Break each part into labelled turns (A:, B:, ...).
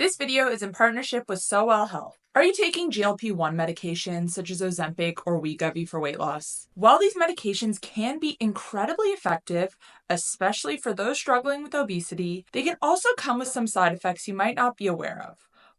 A: This video is in partnership with So Health. Are you taking GLP-1 medications such as Ozempic or Wegovy for weight loss? While these medications can be incredibly effective, especially for those struggling with obesity, they can also come with some side effects you might not be aware of.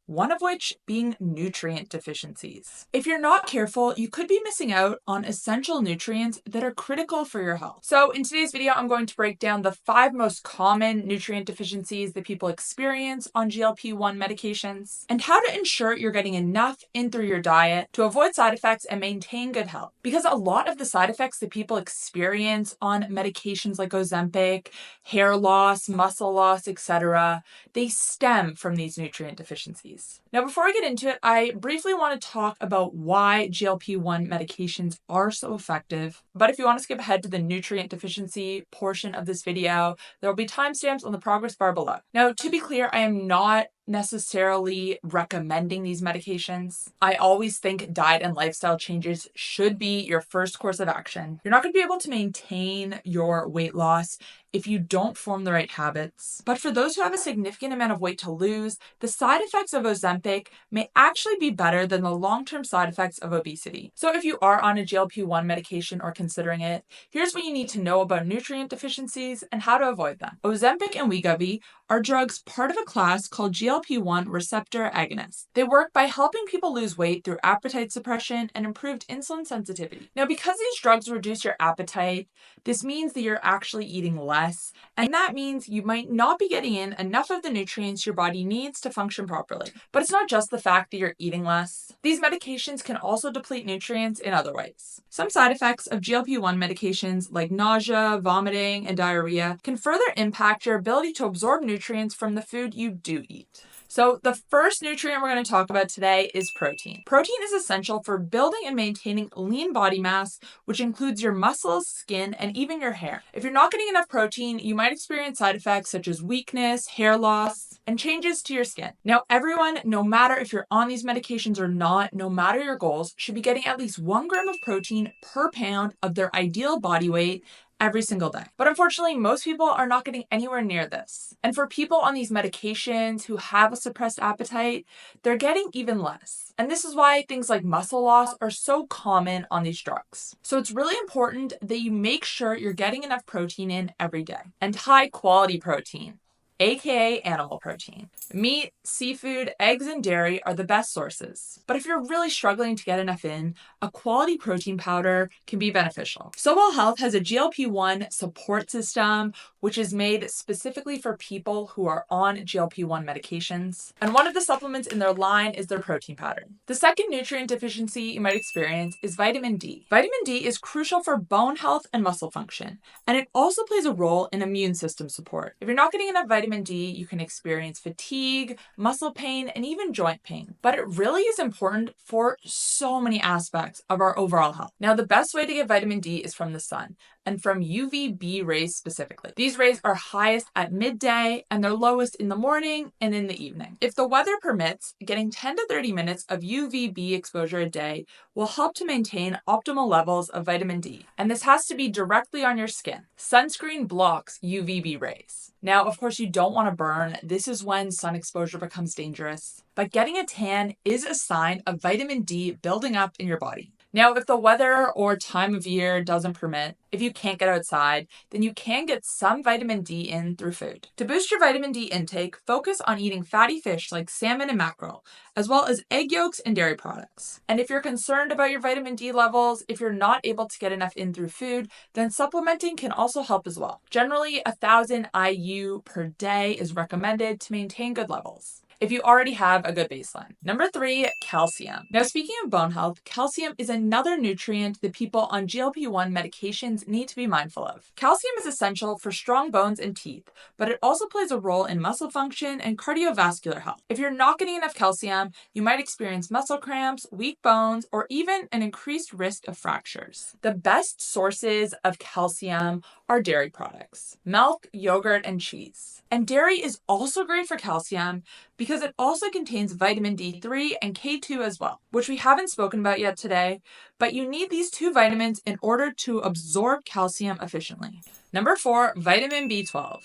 A: One of which being nutrient deficiencies. If you're not careful, you could be missing out on essential nutrients that are critical for your health. So in today's video, I'm going to break down the 5 most common nutrient deficiencies that people experience on GLP-1 medications and how to ensure you're getting enough in through your diet to avoid side effects and maintain good health. Because a lot of the side effects that people experience on medications like Ozempic, hair loss, muscle loss, etc., they stem from these nutrient deficiencies. Now, before I get into it, I briefly want to talk about why GLP-1 medications are so effective. But if you want to skip ahead to the nutrient deficiency portion of this video, there will be timestamps on the progress bar below. Now, to be clear, I am not necessarily recommending these medications. I always think diet and lifestyle changes should be your first course of action. You're not going to be able to maintain your weight loss if you don't form the right habits. But for those who have a significant amount of weight to lose, the side effects of Ozempic may actually be better than the long-term side effects of obesity. So if you are on a GLP-1 medication or considering it, here's what you need to know about nutrient deficiencies and how to avoid them. Ozempic and Wegovy are drugs part of a class called GLP-1 receptor agonists. They work by helping people lose weight through appetite suppression and improved insulin sensitivity. Now, because these drugs reduce your appetite, this means that you're actually eating less, and that means you might not be getting in enough of the nutrients your body needs to function properly. But it's not just the fact that you're eating less. These medications can also deplete nutrients in other ways. Some side effects of GLP-1 medications like nausea, vomiting, and diarrhea can further impact your ability to absorb nutrients from the food you do eat. So the first nutrient we're going to talk about today is protein. Protein is essential for building and maintaining lean body mass, which includes your muscles, skin, and even your hair. If you're not getting enough protein, you might experience side effects such as weakness, hair loss, and changes to your skin. Now, everyone, no matter if you're on these medications or not, no matter your goals, should be getting at least 1 gram of protein per pound of their ideal body weight every single day. But unfortunately, most people are not getting anywhere near this. And for people on these medications who have a suppressed appetite, they're getting even less. And this is why things like muscle loss are so common on these drugs. So it's really important that you make sure you're getting enough protein in every day. And high quality protein, aka animal protein. Meat, seafood, eggs, and dairy are the best sources. But if you're really struggling to get enough in, a quality protein powder can be beneficial. So Health has a GLP-1 support system, which is made specifically for people who are on GLP-1 medications. And one of the supplements in their line is their protein powder. The second nutrient deficiency you might experience is vitamin D. Vitamin D is crucial for bone health and muscle function, and it also plays a role in immune system support. If you're not getting enough vitamin D, you can experience fatigue, muscle pain, and even joint pain. But it really is important for so many aspects of our overall health. Now, the best way to get vitamin D is from the sun, and from UVB rays specifically. These rays are highest at midday, and they're lowest in the morning and in the evening. If the weather permits, getting 10 to 30 minutes of UVB exposure a day will help to maintain optimal levels of vitamin D. And this has to be directly on your skin. Sunscreen blocks UVB rays. Now, of course, you don't want to burn. This is when sun exposure becomes dangerous. But getting a tan is a sign of vitamin D building up in your body. Now, if the weather or time of year doesn't permit, if you can't get outside, then you can get some vitamin D in through food. To boost your vitamin D intake, focus on eating fatty fish like salmon and mackerel, as well as egg yolks and dairy products. And if you're concerned about your vitamin D levels, if you're not able to get enough in through food, then supplementing can also help as well. Generally, 1,000 IU per day is recommended to maintain good levels if you already have a good baseline. Number 3, calcium. Now, speaking of bone health, calcium is another nutrient that people on GLP-1 medications need to be mindful of. Calcium is essential for strong bones and teeth, but it also plays a role in muscle function and cardiovascular health. If you're not getting enough calcium, you might experience muscle cramps, weak bones, or even an increased risk of fractures. The best sources of calcium are dairy products, milk, yogurt, and cheese. And dairy is also great for calcium because it also contains vitamin D3 and K2 as well, which we haven't spoken about yet today, but you need these 2 vitamins in order to absorb calcium efficiently. Number 4, vitamin B12.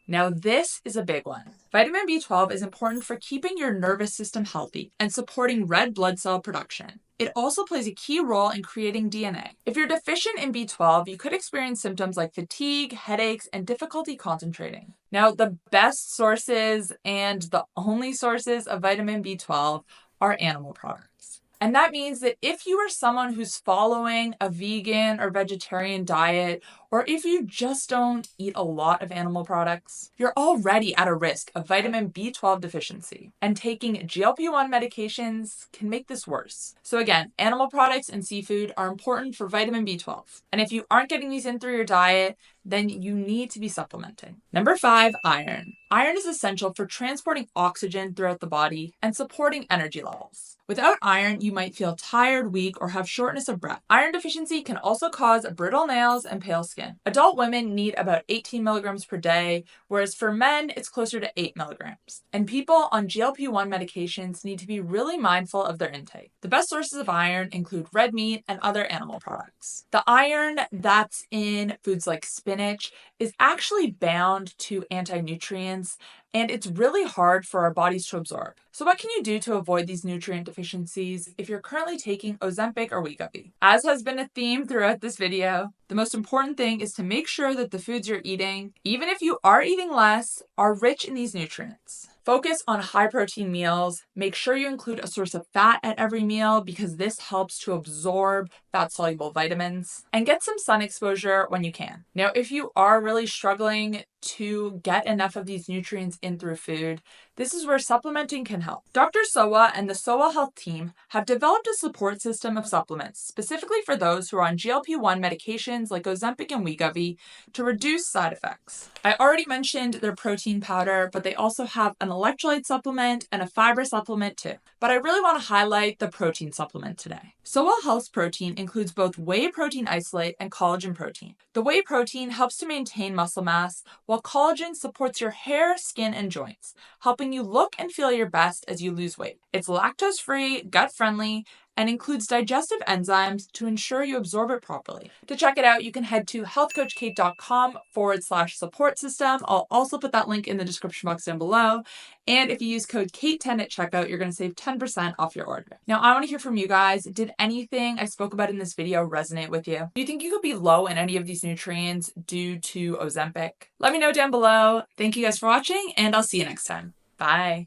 A: Now, this is a big one. Vitamin B12 is important for keeping your nervous system healthy and supporting red blood cell production. It also plays a key role in creating DNA. If you're deficient in B12, you could experience symptoms like fatigue, headaches, and difficulty concentrating. Now, the best sources and the only sources of vitamin B12 are animal products. And that means that if you are someone who's following a vegan or vegetarian diet, or if you just don't eat a lot of animal products, you're already at a risk of vitamin B12 deficiency. And taking GLP-1 medications can make this worse. So again, animal products and seafood are important for vitamin B12. And if you aren't getting these in through your diet, then you need to be supplementing. Number 5, iron. Iron is essential for transporting oxygen throughout the body and supporting energy levels. Without iron, you might feel tired, weak, or have shortness of breath. Iron deficiency can also cause brittle nails and pale skin. Adult women need about 18 milligrams per day, whereas for men, it's closer to 8 milligrams. And people on GLP-1 medications need to be really mindful of their intake. The best sources of iron include red meat and other animal products. The iron that's in foods like spinach is actually bound to anti-nutrients, and it's really hard for our bodies to absorb. So what can you do to avoid these nutrient deficiencies if you're currently taking Ozempic or Wegovy? As has been a theme throughout this video, the most important thing is to make sure that the foods you're eating, even if you are eating less, are rich in these nutrients. Focus on high protein meals. Make sure you include a source of fat at every meal because this helps to absorb fat-soluble vitamins. And get some sun exposure when you can. Now, if you are really struggling to get enough of these nutrients in through food, this is where supplementing can help. Dr. Sowa and the Sowa Health team have developed a support system of supplements specifically for those who are on GLP-1 medications like Ozempic and Wegovy to reduce side effects. I already mentioned their protein powder, but they also have an electrolyte supplement and a fiber supplement too. But I really want to highlight the protein supplement today. Sowa Health's protein includes both whey protein isolate and collagen protein. The whey protein helps to maintain muscle mass, while collagen supports your hair, skin, and joints, helping you look and feel your best as you lose weight. It's lactose-free, gut-friendly, and includes digestive enzymes to ensure you absorb it properly. To check it out, you can head to healthcoachkait.com/support system. I'll also put that link in the description box down below. And if you use code KATE10 at checkout, you're going to save 10% off your order. Now, I want to hear from you guys. Did anything I spoke about in this video resonate with you? Do you think you could be low in any of these nutrients due to Ozempic? Let me know down below. Thank you guys for watching, and I'll see you next time. Bye.